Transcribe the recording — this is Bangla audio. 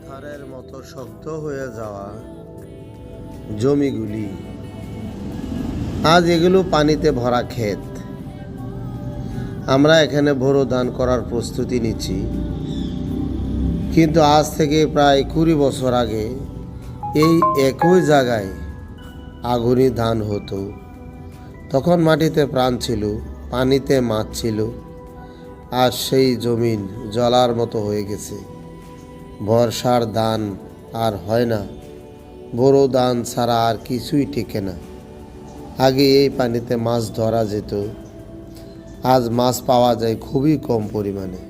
পাথরের মতো শক্ত হয়ে যাওয়া জমিগুলি আজ এগুলো পানিতে ভরা ক্ষেত। আমরা এখানে বোরো ধান করার প্রস্তুতি নিচ্ছি, কিন্তু আজ থেকে প্রায় 20 বছর আগে এই একই জায়গায় আগুনি ধান হতো। তখন মাটিতে প্রাণ ছিল, পানিতে মাছ ছিল, আর সেই জমিন জলার মতো হয়ে গেছে। বর্ষার ধান আর হয় না, বোরো ধান ছাড়া আর কিছুই টেকে না। আগে এই পানিতে মাছ ধরা যেত, আজ মাছ পাওয়া যায় খুবই কম পরিমাণে।